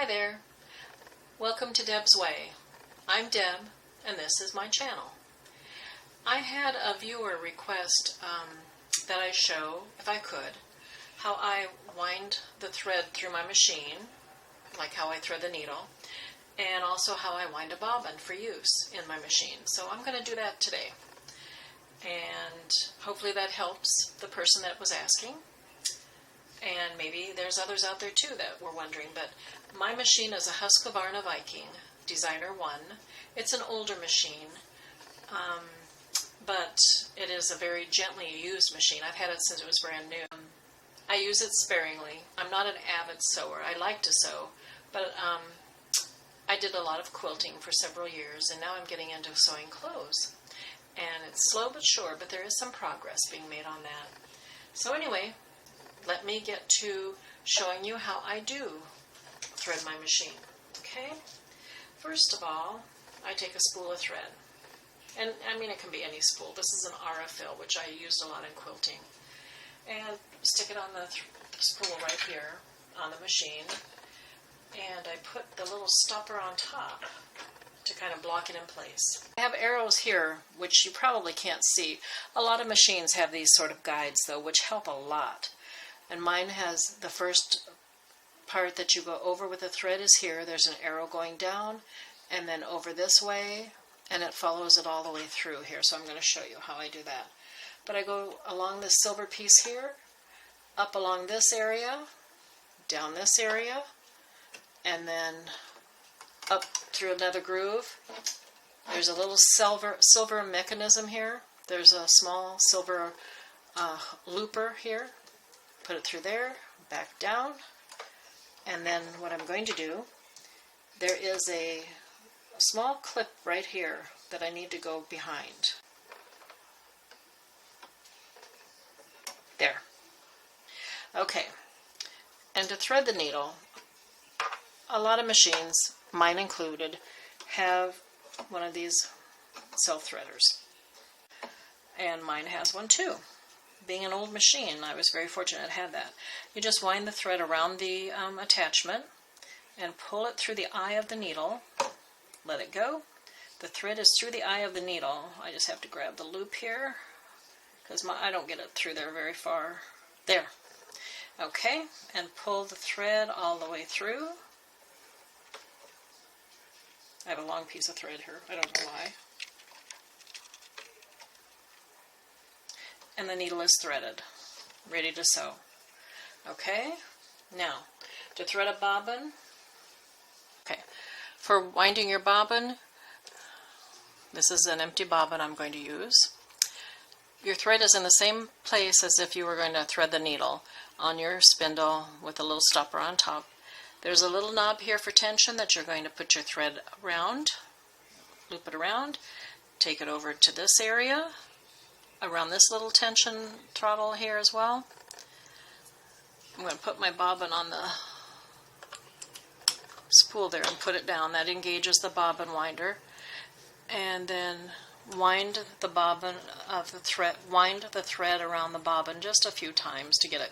Hi there. Welcome to Deb's Way. I'm Deb, and this is my channel. I had a viewer request that I show, if I could, how I wind the thread through my machine, like how I thread the needle, and also how I wind a bobbin for use in my machine. So I'm going to do that today. And hopefully that helps the person that was asking. And maybe there's others out there too that were wondering, but my machine is a Husqvarna Viking Designer 1. It's an older machine, but it is a very gently used machine. I've had it since it was brand new. I use it sparingly. I'm not an avid sewer. I like to sew, but I did a lot of quilting for several years, and now I'm getting into sewing clothes. And it's slow but sure, but there is some progress being made on that. So anyway, let me get to showing you how I do thread my machine. Okay? First of all, I take a spool of thread. And I mean, it can be any spool. This is an Aurifil, which I used a lot in quilting. And stick it on the spool right here on the machine. And I put the little stopper on top to kind of block it in place. I have arrows here, which you probably can't see. A lot of machines have these sort of guides, though, which help a lot. And mine has the first part that you go over with the thread is here. There's an arrow going down, and then over this way, and it follows it all the way through here. So I'm going to show you how I do that. But I go along this silver piece here, up along this area, down this area, and then up through another groove. There's a little silver mechanism here. There's a small silver looper here. Put it through there, back down, and then what I'm going to do, there is a small clip right here that I need to go behind. There. Okay, and to thread the needle, a lot of machines, mine included, have one of these self-threaders, and mine has one too. Being an old machine, I was very fortunate to have that. You just wind the thread around the attachment and pull it through the eye of the needle. Let it go. The thread is through the eye of the needle. I just have to grab the loop here because I don't get it through there very far. There. Okay, and pull the thread all the way through. I have a long piece of thread here. I don't know why. And the needle is threaded, ready to sew. Okay, now to thread a bobbin. Okay, for winding your bobbin, this is an empty bobbin I'm going to use. Your thread is in the same place as if you were going to thread the needle on your spindle with a little stopper on top. There's a little knob here for tension that you're going to put your thread around, loop it around, take it over to this area, around this little tension throttle here as well. I'm going to put my bobbin on the spool there and put it down. That engages the bobbin winder. And then wind the bobbin of the thread, wind the thread around the bobbin just a few times to get it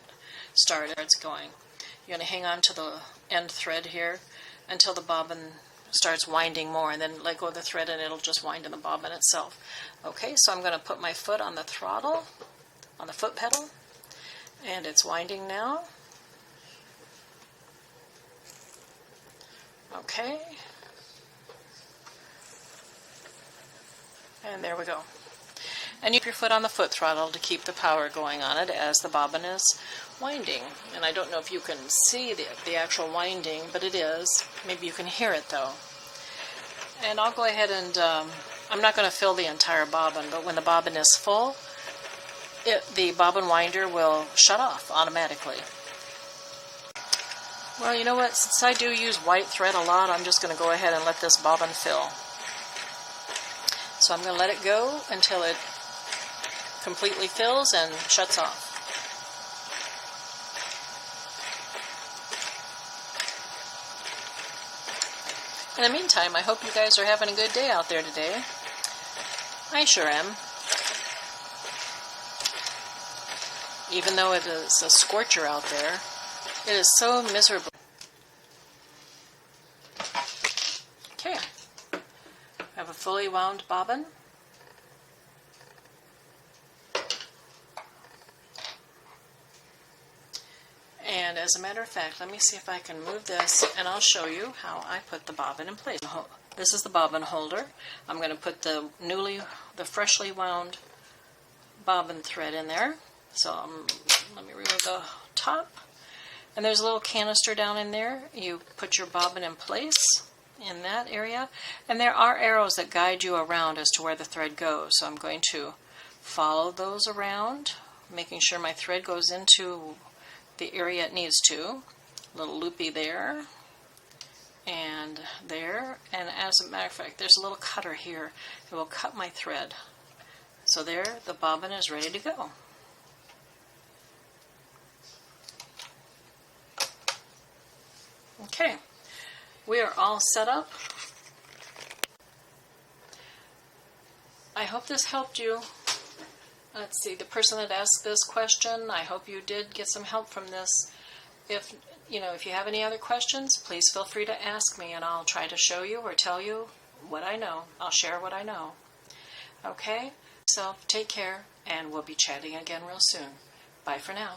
started. It's going. You're going to hang on to the end thread here until the bobbin starts winding more, and then let go of the thread and it'll just wind in the bobbin itself. Okay, so I'm going to put my foot on the throttle, on the foot pedal, and it's winding now. Okay. And there we go. And you keep your foot on the foot throttle to keep the power going on it as the bobbin is winding. And I don't know if you can see the actual winding, but it is. Maybe you can hear it though. And I'll go ahead and, I'm not going to fill the entire bobbin, but when the bobbin is full, the bobbin winder will shut off automatically. Well, you know what, since I do use white thread a lot, I'm just going to go ahead and let this bobbin fill. So I'm going to let it go until it completely fills and shuts off. In the meantime, I hope you guys are having a good day out there today. I sure am. Even though it is a scorcher out there, it is so miserable. Okay, I have a fully wound bobbin. And as a matter of fact, let me see if I can move this and I'll show you how I put the bobbin in place. This is the bobbin holder. I'm going to put the freshly wound bobbin thread in there. So let me remove the top. And there's a little canister down in there. You put your bobbin in place in that area. And there are arrows that guide you around as to where the thread goes. So I'm going to follow those around, making sure my thread goes into the area it needs to. A little loopy there and there. And as a matter of fact, there's a little cutter here. It will cut my thread. So there, the bobbin is ready to go. Okay, we are all set up. I hope this helped you. Let's see, the person that asked this question, I hope you did get some help from this. If you have any other questions, please feel free to ask me and I'll try to show you or tell you what I know. I'll share what I know. Okay, so take care and we'll be chatting again real soon. Bye for now.